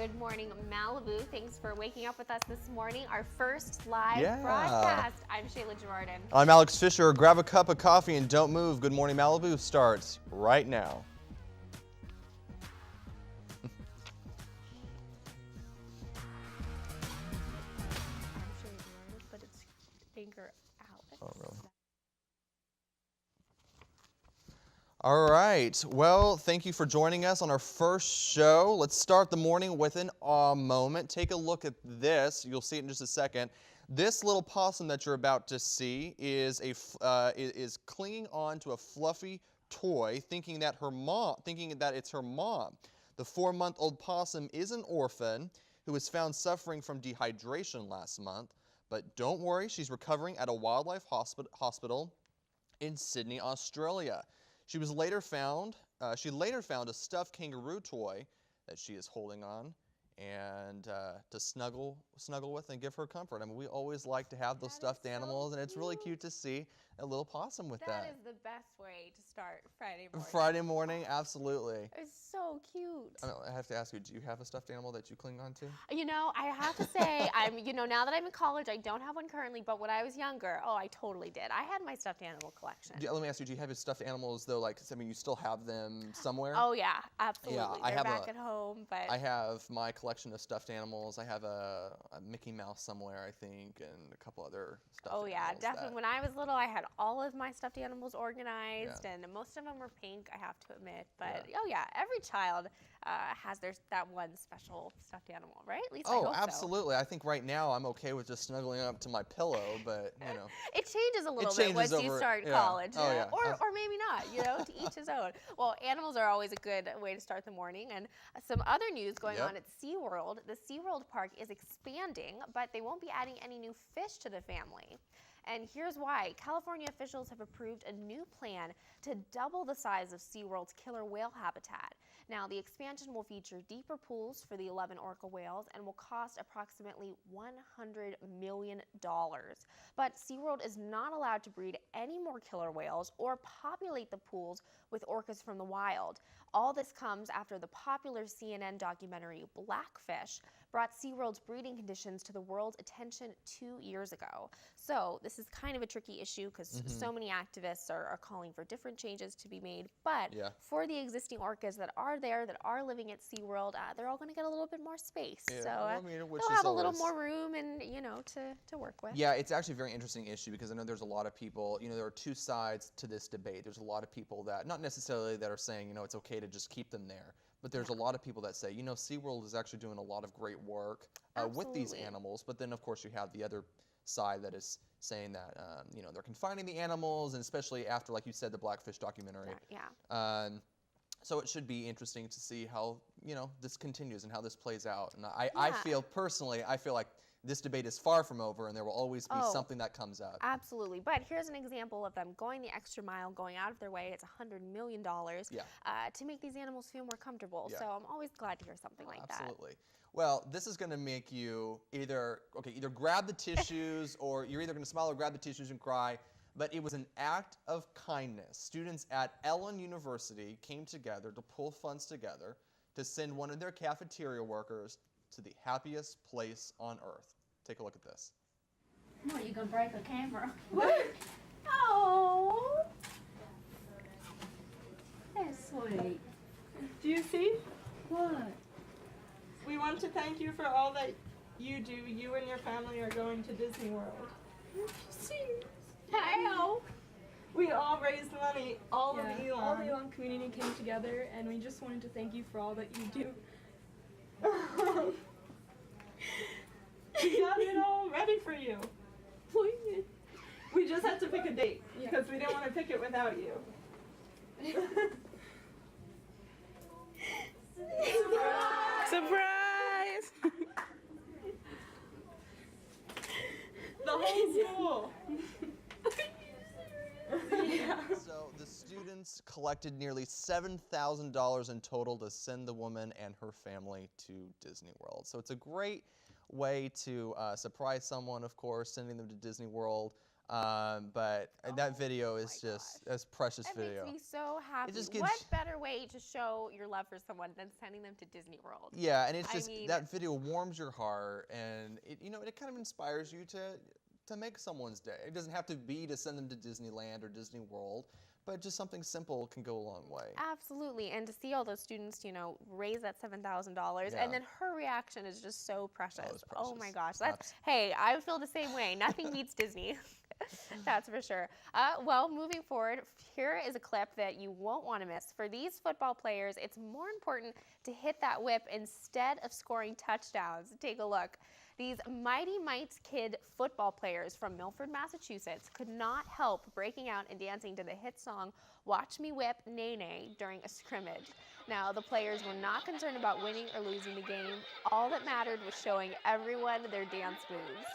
Good morning, Malibu. Thanks for waking up with us this morning. Our first live broadcast. I'm Shayla Girardin. I'm Alex Fisher. Grab a cup of coffee and don't move. Good Morning Malibu starts right now. I'm Shayla Girardin, but it's Anchor Alex. Oh, really? All right. Well, thank you for joining us on our first show. Let's start the morning with an awe moment. Take a look at this. You'll see it in just a second. This little possum that you're about to see is clinging on to a fluffy toy, thinking that it's her mom. The 4-month-old possum is an orphan who was found suffering from dehydration last month. But don't worry, she's recovering at a wildlife hospital in Sydney, Australia. She later found a stuffed kangaroo toy that she is holding on and to snuggle with and give her comfort. I mean, we always like to have those stuffed animals, and it's really cute to see a little possum with that. That is the best way to start Friday morning. Friday morning, absolutely. It's so cute. I have to ask you, do you have a stuffed animal that you cling on to? You know, I have to say, now that I'm in college, I don't have one currently, but when I was younger, I totally did. I had my stuffed animal collection. Let me ask you, do you have your stuffed animals, though, you still have them somewhere? Oh, yeah, absolutely. Yeah, They're back at home, but... I have my collection of stuffed animals. I have a Mickey Mouse somewhere, I think, and a couple other stuffed animals. Oh, yeah, definitely. When I was little, I had all of my stuffed animals organized, and most of them were pink, I have to admit. But, every child has that one special stuffed animal, right? At least I hope so. Absolutely. I think right now I'm okay with just snuggling up to my pillow, but, It changes a little bit once you start college. Oh, yeah. Or maybe not, to each his own. Well, animals are always a good way to start the morning. And some other news going on at SeaWorld. The SeaWorld park is expanding, but they won't be adding any new fish to the family. And here's why. California officials have approved a new plan to double the size of SeaWorld's killer whale habitat. Now, the expansion will feature deeper pools for the 11 orca whales and will cost approximately $100 million. But SeaWorld is not allowed to breed any more killer whales or populate the pools with orcas from the wild. All this comes after the popular CNN documentary Blackfish brought SeaWorld's breeding conditions to the world's attention 2 years ago. So this is kind of a tricky issue because so many activists are calling for different changes to be made. But for the existing orcas that are there, that are living at SeaWorld, they're all going to get a little bit more space. Yeah, so they'll have a little more room and, to work with. Yeah, it's actually a very interesting issue because I know there's a lot of people, there are two sides to this debate. There's a lot of people that, not necessarily that are saying, it's okay to just keep them there. But there's a lot of people that say, SeaWorld is actually doing a lot of great work with these animals. But then, of course, you have the other side that is saying that, they're confining the animals, and especially after, like you said, the Blackfish documentary. So it should be interesting to see how, this continues and how this plays out. And I feel like this debate is far from over, and there will always be something that comes up. Absolutely. But here's an example of them going the extra mile, going out of their way. It's $100 million to make these animals feel more comfortable. So I'm always glad to hear something like that. Absolutely. Well, this is going to make you either grab the tissues, or you're either going to smile or grab the tissues and cry. But it was an act of kindness. Students at Ellen University came together to pull funds together to send one of their cafeteria workers to the happiest place on earth. Take a look at this. Oh, you're gonna break the camera. What? Oh, That's sweet. Do you see? What? We want to thank you for all that you do. You and your family are going to Disney World. See? how? We all raised money, all of Elon. All the Elon community came together, and we just wanted to thank you for all that you do. We got it all ready for you. Please. We just had to pick a date because we didn't want to pick it without you. Surprise! The whole school. So the students collected nearly $7,000 in total to send the woman and her family to Disney World. So it's a great way to surprise someone, of course, sending them to Disney World. But that video is just that's precious That video. makes me so happy. just gives- What better way to show your love for someone than sending them to Disney World? Yeah, and it's I just mean- that video warms your heart, and it kind of inspires you to make someone's day. It doesn't have to be to send them to Disneyland or Disney World, but just something simple can go a long way. Absolutely, and to see all those students, raise that $7,000, Yeah. and then her reaction is just so precious. it's Oh my precious. gosh, hey, I feel the same way. Nothing beats Disney. That's for sure. Well, moving forward, here is a clip that you won't want to miss. For these football players, it's more important to hit that whip instead of scoring touchdowns. Take a look. These Mighty Mites Kid football players from Milford, Massachusetts could not help breaking out and dancing to the hit song Watch Me Whip Nay Nay during a scrimmage. Now, the players were not concerned about winning or losing the game. All that mattered was showing everyone their dance moves.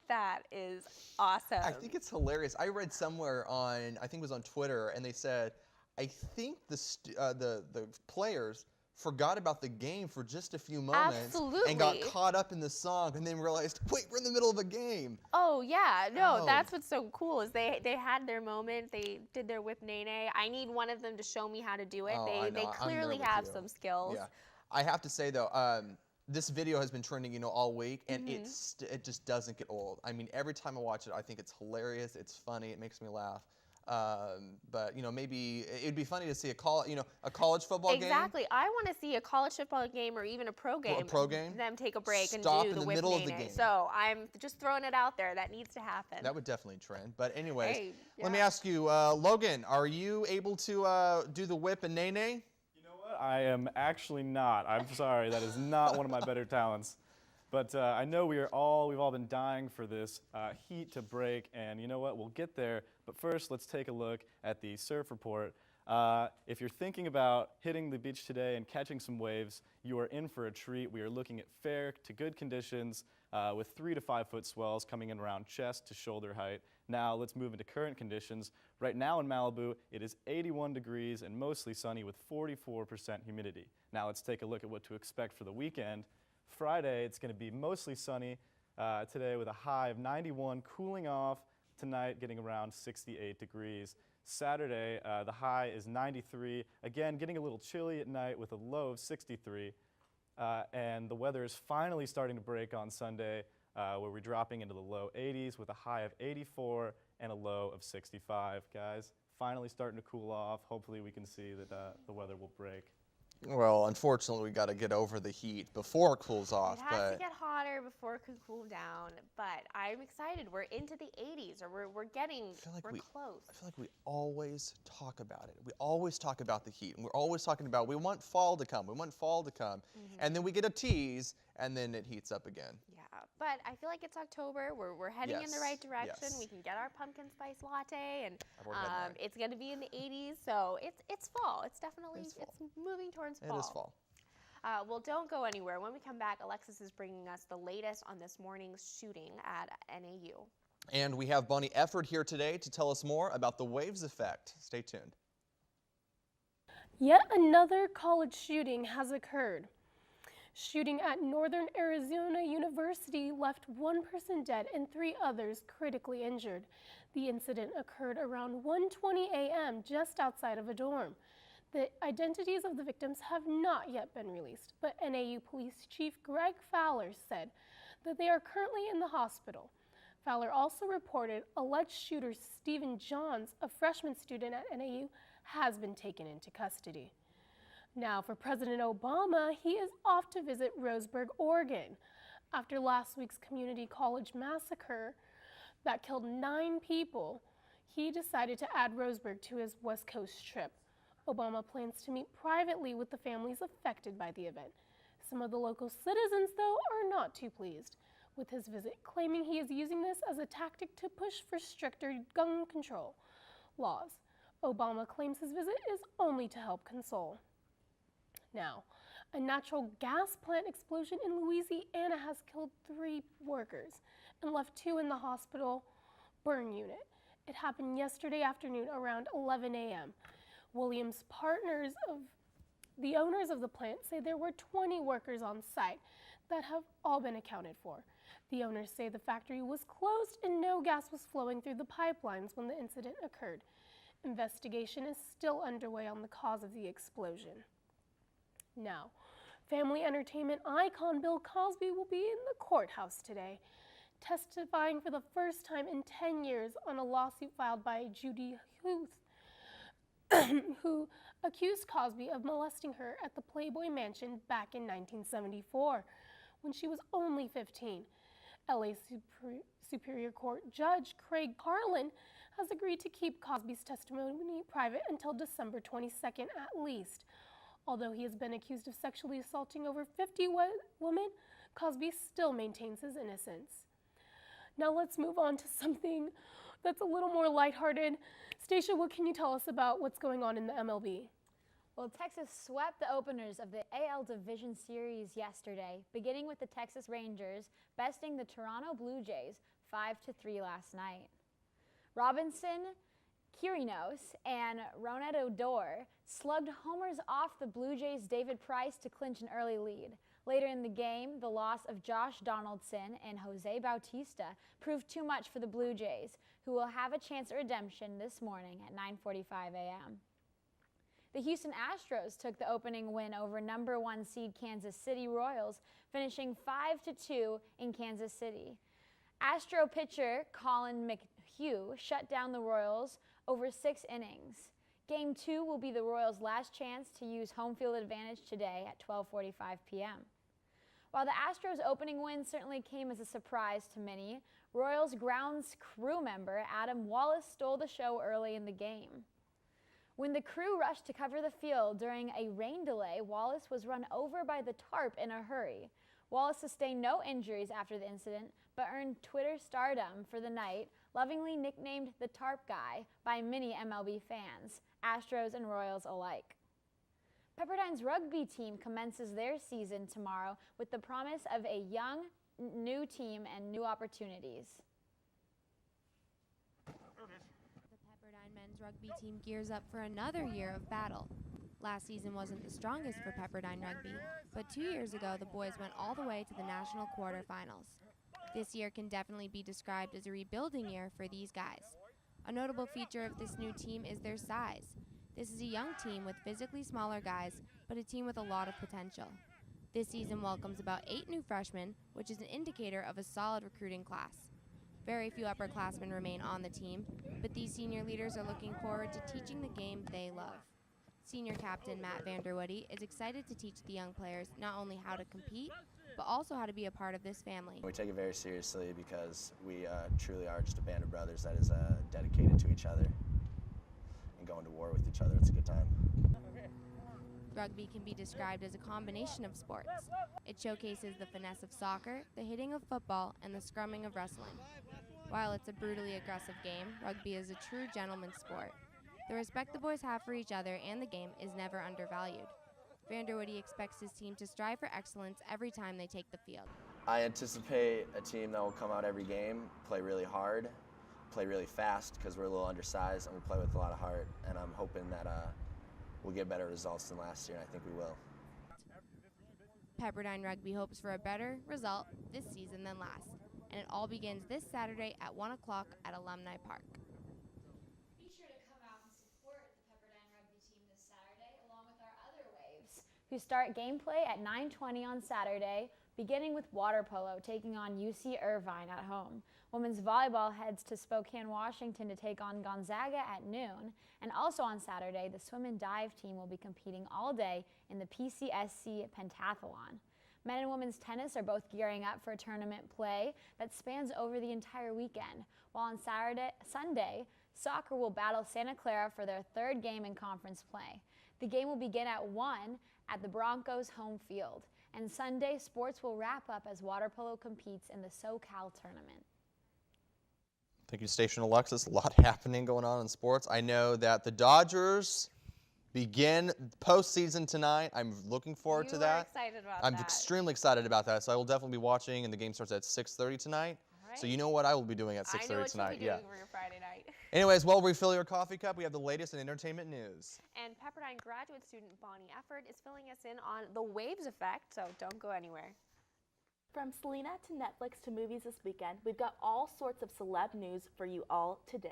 That is awesome. I think it's hilarious. I read somewhere I think it was on Twitter, and they said, I think the players forgot about the game for just a few moments Absolutely. and got caught up in the song and then realized, wait, we're in the middle of a game. Oh yeah, no, Oh. that's what's so cool is they had their moment. They did their whip nene. I need one of them to show me how to do it. Oh, they I know. I'm clearly there with have you. some skills. Yeah, I have to say though, this video has been trending, all week, and it just doesn't get old. I mean, every time I watch it, I think it's hilarious. It's funny. It makes me laugh. But maybe it'd be funny to see a college football game. Exactly. I want to see a college football game or even a pro game. Them take a break and Stop do in the the whip middle of the nene. game. So I'm just throwing it out there. That needs to happen. That would definitely trend. But anyways, Hey, let me yeah. ask you, Logan, are you able to do the whip and nay nay? You know what? I am actually not. I'm sorry. That is not one of my better talents. But I know we've all been dying for this heat to break, and you know what? We'll get there. But first, let's take a look at the surf report. If you're thinking about hitting the beach today and catching some waves, you are in for a treat. We are looking at fair to good conditions with 3 to 5 foot swells coming in around chest to shoulder height. Now let's move into current conditions. Right now in Malibu, it is 81 degrees and mostly sunny with 44% humidity. Now let's take a look at what to expect for the weekend. Friday, it's going to be mostly sunny today with a high of 91, cooling off tonight, getting around 68 degrees. Saturday, the high is 93, again getting a little chilly at night with a low of 63. And the weather is finally starting to break on Sunday, where we're dropping into the low 80s with a high of 84 and a low of 65. Guys, finally starting to cool off. Hopefully we can see that the weather will break. Well, unfortunately, we got to get over the heat before it cools off. It has But to get hotter before it can cool down. But I'm excited. We're into the 80s, or we're getting close. I feel like we always talk about it. We always talk about the heat, and we're always talking about we want fall to come. We want fall to come, and then we get a tease, and then it heats up again. Yeah, but I feel like it's October. We're heading in the Yes, right direction. yes. We can get our pumpkin spice latte, and I've already had mine. it's going to be in the 80s. So it's fall. It's definitely It's fall. moving towards fall. It is fall. Well, don't go anywhere. When we come back, Alexis is bringing us the latest on this morning's shooting at NAU. And we have Bonnie Efird here today to tell us more about the waves effect. Stay tuned. Yet another college shooting has occurred. Shooting at Northern Arizona University left one person dead and 3 others critically injured. The incident occurred around 1:20 a.m. just outside of a dorm. The identities of the victims have not yet been released, but NAU Police Chief Greg Fowler said that they are currently in the hospital. Fowler also reported alleged shooter Stephen Johns, a freshman student at NAU, has been taken into custody. Now for President Obama, he is off to visit Roseburg, Oregon. After last week's community college massacre that killed 9 people, he decided to add Roseburg to his West Coast trip. Obama plans to meet privately with the families affected by the event. Some of the local citizens, though, are not too pleased with his visit, claiming he is using this as a tactic to push for stricter gun control laws. Obama claims his visit is only to help console. Now, a natural gas plant explosion in Louisiana has killed 3 workers and left 2 in the hospital burn unit. It happened yesterday afternoon around 11 a.m. Williams partners of the owners of the plant say there were 20 workers on site that have all been accounted for. The owners say the factory was closed and no gas was flowing through the pipelines when the incident occurred. Investigation is still underway on the cause of the explosion. Now, family entertainment icon Bill Cosby will be in the courthouse today, testifying for the first time in 10 years on a lawsuit filed by Judy Huth, who accused Cosby of molesting her at the Playboy Mansion back in 1974, when she was only 15. LA Superior Court Judge Craig Carlin has agreed to keep Cosby's testimony private until December 22nd at least. Although he has been accused of sexually assaulting over 50 women, Cosby still maintains his innocence. Now let's move on to something that's a little more lighthearted. Stacia, what can you tell us about what's going on in the MLB? Well, Texas swept the openers of the AL Division Series yesterday, beginning with the Texas Rangers besting the Toronto Blue Jays 5-3 last night. Robinson, Quirinos, and Ronald Odor slugged homers off the Blue Jays' David Price to clinch an early lead. Later in the game, the loss of Josh Donaldson and Jose Bautista proved too much for the Blue Jays, who will have a chance at redemption this morning at 9:45 a.m. The Houston Astros took the opening win over number 1 seed Kansas City Royals, finishing 5-2 in Kansas City. Astro pitcher Colin McHugh shut down the Royals over 6 innings. Game 2 will be the Royals' last chance to use home field advantage today at 12:45 p.m. While the Astros' opening win certainly came as a surprise to many, Royals grounds crew member Adam Wallace stole the show early in the game. When the crew rushed to cover the field during a rain delay, Wallace was run over by the tarp in a hurry. Wallace sustained no injuries after the incident, but earned Twitter stardom for the night, lovingly nicknamed the Tarp Guy by many MLB fans, Astros and Royals alike. Pepperdine's rugby team commences their season tomorrow with the promise of a young, new team and new opportunities. The Pepperdine men's rugby team gears up for another year of battle. Last season wasn't the strongest for Pepperdine rugby, but 2 years ago the boys went all the way to the national quarterfinals. This year can definitely be described as a rebuilding year for these guys. A notable feature of this new team is their size. This is a young team with physically smaller guys, but a team with a lot of potential. This season welcomes about 8 new freshmen, which is an indicator of a solid recruiting class. Very few upperclassmen remain on the team, but these senior leaders are looking forward to teaching the game they love. Senior captain Matt Vanderwoody is excited to teach the young players not only how to compete, but also how to be a part of this family. We take it very seriously because we truly are just a band of brothers that is dedicated to each other and going to war with each other. It's a good time. Rugby can be described as a combination of sports. It showcases the finesse of soccer, the hitting of football, and the scrumming of wrestling. While it's a brutally aggressive game, rugby is a true gentleman's sport. The respect the boys have for each other and the game is never undervalued. Vanderwoody expects his team to strive for excellence every time they take the field. I anticipate a team that will come out every game, play really hard, play really fast because we're a little undersized and we play with a lot of heart. And I'm hoping that we'll get better results than last year, and I think we will. Pepperdine Rugby hopes for a better result this season than last, and it all begins this Saturday at 1 o'clock at Alumni Park. Be sure to come out and support the Pepperdine rugby team this Saturday, along with our other waves, who start gameplay at 9:20 on Saturday, beginning with water polo taking on UC Irvine at home. Women's volleyball heads to Spokane, Washington to take on Gonzaga at noon. And also on Saturday, the swim and dive team will be competing all day in the PCSC Pentathlon. Men and women's tennis are both gearing up for a tournament play that spans over the entire weekend. While on Sunday, soccer will battle Santa Clara for their 3rd game in conference play. The game will begin at 1 at the Broncos' home field. And Sunday, sports will wrap up as water polo competes in the SoCal tournament. Thank you, Station Alexis. A lot happening going on in sports. I know that the Dodgers begin postseason tonight. I'm looking forward to that. You are excited about I'm that. extremely excited about that. So I will definitely be watching, and the game starts at 6:30 tonight. All right. So you know what I will be doing at I know 6:30 what tonight. you'll be doing for your Friday night. Anyways, while we refill your coffee cup, we have the latest in entertainment news. And Pepperdine graduate student Bonnie Efird is filling us in on the waves effect, so don't go anywhere. From Selena to Netflix to movies this weekend, we've got all sorts of celeb news for you all today.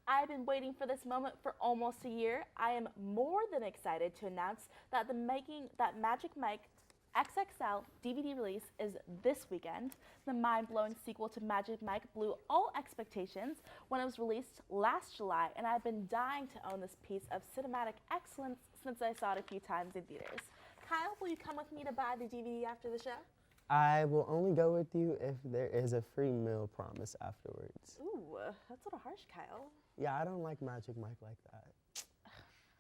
I've been waiting for this moment for almost a year. I am more than excited to announce that that Magic Mike XXL DVD release is this weekend. The mind-blowing sequel to Magic Mike blew all expectations when it was released last July, and I've been dying to own this piece of cinematic excellence since I saw it a few times in theaters. Kyle, will you come with me to buy the DVD after the show? I will only go with you if there is a free meal promise afterwards. Ooh, that's a little harsh, Kyle. Yeah, I don't like Magic Mike like that.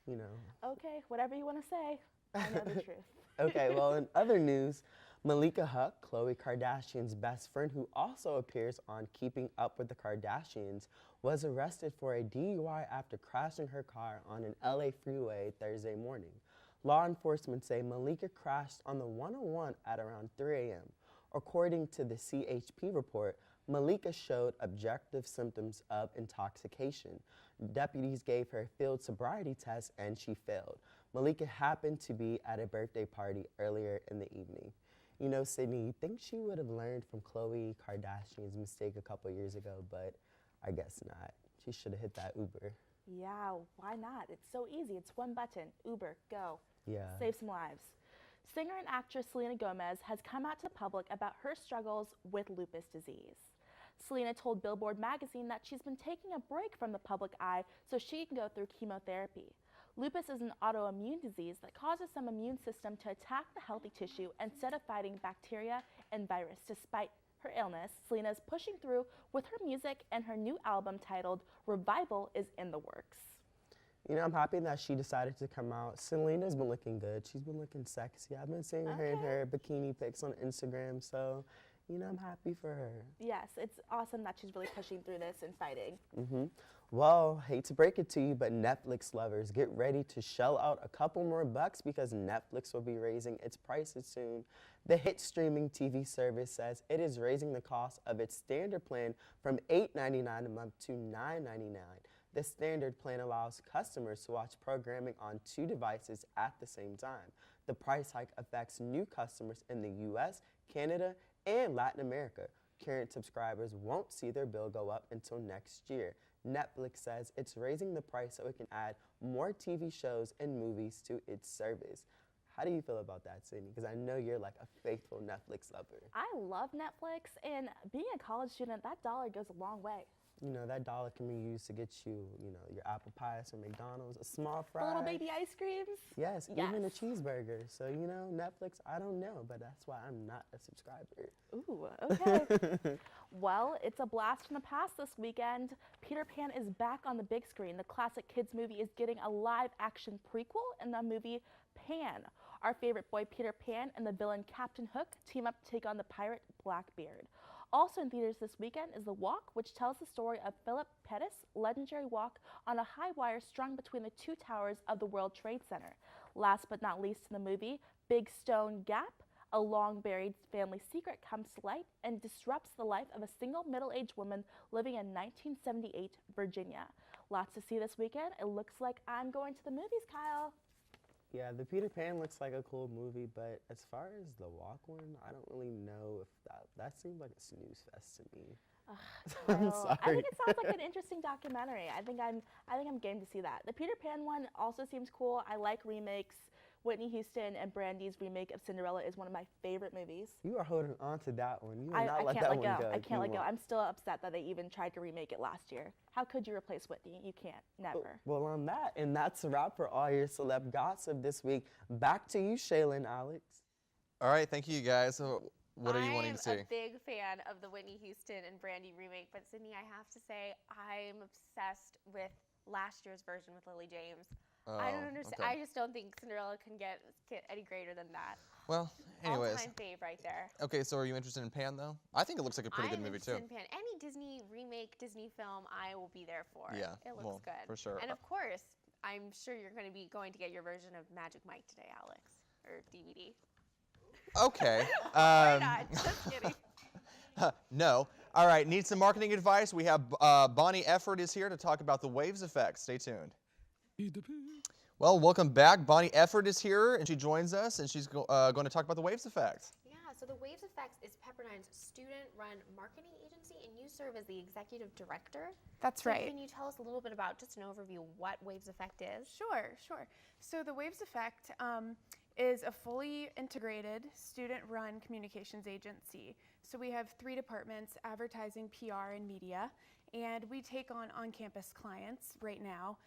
You know. Okay, whatever you want to say. I know the truth. Okay, well, in other news, Malika Huck, Khloe Kardashian's best friend who also appears on Keeping Up with the Kardashians, was arrested for a DUI after crashing her car on an LA freeway Thursday morning. Law enforcement say Malika crashed on the 101 at around 3 a.m. According to the CHP report, Malika showed objective symptoms of intoxication. Deputies gave her a field sobriety test and she failed. Malika happened to be at a birthday party earlier in the evening. You know, Sydney, you think she would have learned from Khloe Kardashian's mistake a couple years ago, but I guess not. She should have hit that Uber. Yeah, why not? It's so easy. It's one button. Uber, go. Yeah. Save some lives. Singer and actress Selena Gomez has come out to the public about her struggles with lupus disease. Selena told Billboard magazine that she's been taking a break from the public eye so she can go through chemotherapy. Lupus is an autoimmune disease that causes some immune system to attack the healthy tissue instead of fighting bacteria and virus. Despite her illness, Selena is pushing through with her music, and her new album titled Revival is in the works. You know, I'm happy that she decided to come out. Selena's been looking good. She's been looking sexy. I've been seeing her in her bikini pics on Instagram, so, you know, I'm happy for her. Yes, it's awesome that she's really pushing through this and fighting. Well, hate to break it to you, but Netflix lovers, get ready to shell out a couple more bucks because Netflix will be raising its prices soon. The hit streaming TV service says it is raising the cost of its standard plan from $8.99 a month to $9.99. The standard plan allows customers to watch programming on 2 devices at the same time. The price hike affects new customers in the US, Canada, and Latin America. Current subscribers won't see their bill go up until next year. Netflix says it's raising the price so it can add more TV shows and movies to its service. How do you feel about that, Sydney? Because I know you're like a faithful Netflix lover. I love Netflix, and being a college student, that dollar goes a long way. You know, that dollar can be used to get you, you know, your apple pies from McDonald's, a small fry. The little baby ice creams. Yes, even a cheeseburger. So, you know, Netflix, I don't know, but that's why I'm not a subscriber. Ooh, okay. Well, it's a blast from the past this weekend. Peter Pan is back on the big screen. The classic kids movie is getting a live-action prequel in the movie Pan. Our favorite boy Peter Pan and the villain Captain Hook team up to take on the pirate Blackbeard. Also in theaters this weekend is The Walk, which tells the story of Philip Pettis' legendary walk on a high wire strung between the 2 towers of the World Trade Center. Last but not least in the movie, Big Stone Gap, a long-buried family secret comes to light and disrupts the life of a single middle-aged woman living in 1978 Virginia. Lots to see this weekend. It looks like I'm going to the movies, Kyle. Yeah, the Peter Pan looks like a cool movie, but as far as the Walk one, I don't really know if that seems like a snooze fest to me. I'm sorry. I think it sounds like an interesting documentary. I think I'm game to see that. The Peter Pan one also seems cool. I like remakes. Whitney Houston and Brandy's remake of Cinderella is one of my favorite movies. You are holding on to that one. You will not let that one go. I can't let go. I'm still upset that they even tried to remake it last year. How could you replace Whitney? You can't. Never. Well, on that, and that's a wrap for all your celeb gossip this week. Back to you, Shayla and Alex. All right, thank you guys. What are you wanting to see? I'm a big fan of the Whitney Houston and Brandy remake, but Sydney, I have to say, I'm obsessed with last year's version with Lily James. I don't understand. Okay. I just don't think Cinderella can get any greater than that. Well, anyways. All-time fave right there. Okay, so are you interested in Pan, though? I think it looks like a pretty good movie, too. I'm interested in Pan. Any Disney remake, Disney film, I will be there for. Yeah, It looks good. for sure. And of course, I'm sure you're going to be going to get your version of Magic Mike today, Alex, or DVD. Okay. Why not? Just kidding. No. All right, need some marketing advice? We have Bonnie Efird is here to talk about the Waves effect. Stay tuned. Well, welcome back. Bonnie Efird is here, and she joins us, and she's going to talk about the Waves effect. Yeah, so So the Waves Effects is Pepperdine's student-run marketing agency, and you serve as the executive director. That's So right. Can you tell us a little bit about just an overview of what Waves Effect is? Sure. So the Waves Effect is a fully integrated student-run communications agency. So we have 3 departments: advertising, PR, and media. And we take on-campus clients right now.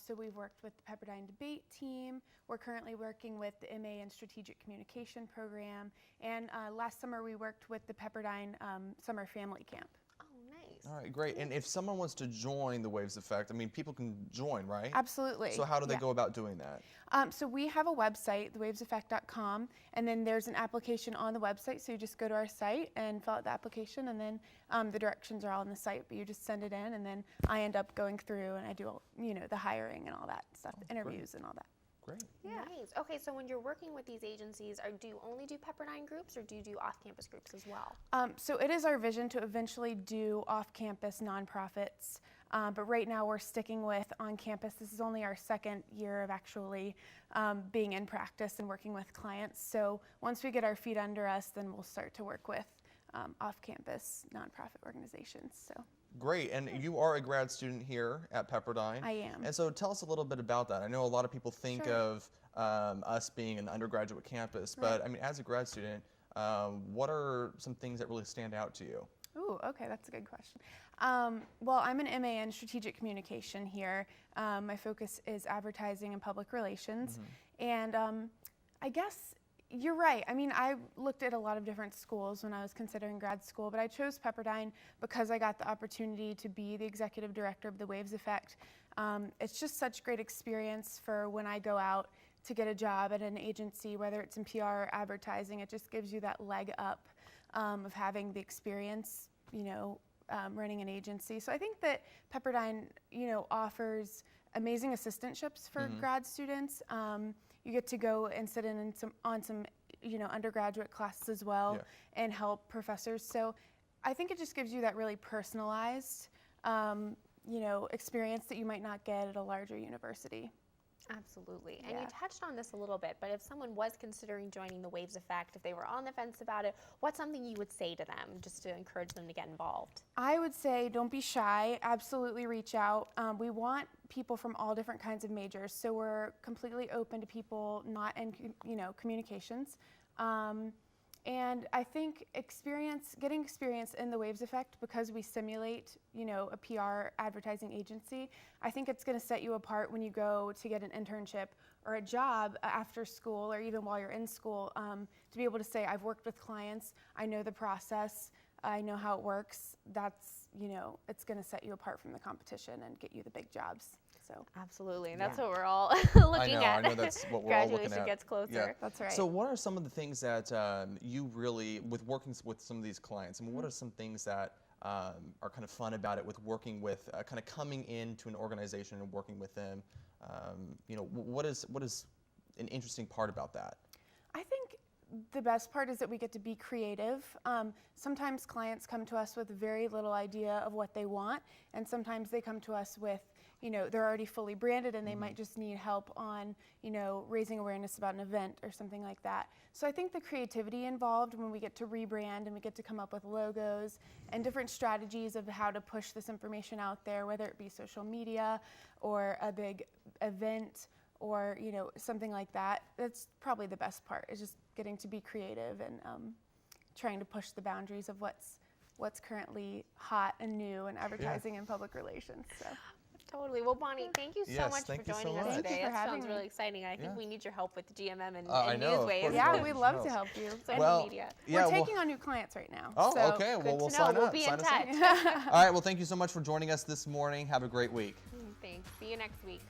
So we've worked with the Pepperdine debate team. We're currently working with the MA in Strategic Communication program. And last summer we worked with the Pepperdine Summer Family Camp. Oh, nice. All right, great. And if someone wants to join the Waves Effect, I mean, people can join, right? Absolutely. So how do they go about doing that? So we have a website, thewaveseffect.com, and then there's an application on the website. So you just go to our site and fill out the application, and then the directions are all on the site. But you just send it in, and then I end up going through and I do, the hiring and all that stuff, the interviews and all that. Great. Yeah. Nice. Okay, so when you're working with these agencies, do you only do Pepperdine groups, or do you do off-campus groups as well? So it is our vision to eventually do off-campus nonprofits, but right now we're sticking with on-campus. This is only our 2nd year of actually being in practice and working with clients. So once we get our feet under us, then we'll start to work with off-campus nonprofit organizations. So. Great, and you are a grad student here at Pepperdine. I am. And so tell us a little bit about that. I know a lot of people think of us being an undergraduate campus, but I mean, as a grad student, what are some things that really stand out to you? Ooh, okay, that's a good question. Well, I'm an MA in Strategic Communication here. My focus is advertising and public relations. And I guess you're right. I mean, I looked at a lot of different schools when I was considering grad school, but I chose Pepperdine because I got the opportunity to be the executive director of the Waves Effect. It's just such great experience for when I go out to get a job at an agency, whether it's in PR or advertising. It just gives you that leg up of having the experience, running an agency. So I think that Pepperdine, offers amazing assistantships for grad students. You get to go and sit in on some undergraduate classes as well and help professors. So I think it just gives you that really personalized, experience that you might not get at a larger university. Absolutely. And you touched on this a little bit, but if someone was considering joining the Waves Effect, if they were on the fence about it, what's something you would say to them just to encourage them to get involved? I would say don't be shy. Absolutely reach out. We want people from all different kinds of majors, so we're completely open to people not in communications. And I think getting experience in the Waves Effect, because we simulate, a PR advertising agency, I think it's going to set you apart when you go to get an internship or a job after school, or even while you're in school, to be able to say, I've worked with clients, I know the process, I know how it works. That's, it's going to set you apart from the competition and get you the big jobs. So absolutely, and that's what we're all looking at. I know that's what we're all looking at. Graduation gets closer. Yeah. That's right. So what are some of the things that you really, with working with some of these clients, what are some things that are kind of fun about it with working with, kind of coming into an organization and working with them? What is an interesting part about that? I think the best part is that we get to be creative. Sometimes clients come to us with very little idea of what they want, and sometimes they come to us with, they're already fully branded and they might just need help on, raising awareness about an event or something like that. So I think the creativity involved when we get to rebrand and we get to come up with logos and different strategies of how to push this information out there, whether it be social media or a big event or something like that. That's probably the best part, is just getting to be creative and trying to push the boundaries of what's currently hot and new in advertising and public relations. So. Totally. Well, Bonnie, thank you so much for joining us today. That sounds really exciting. I think we need your help with the GMM and Newsways. Yeah, we'd love to help you. Social media. We're taking on new clients right now. Oh, so okay. Well, we'll sign up. We'll be in touch. All right. Well, thank you so much for joining us this morning. Have a great week. Thanks. See you next week.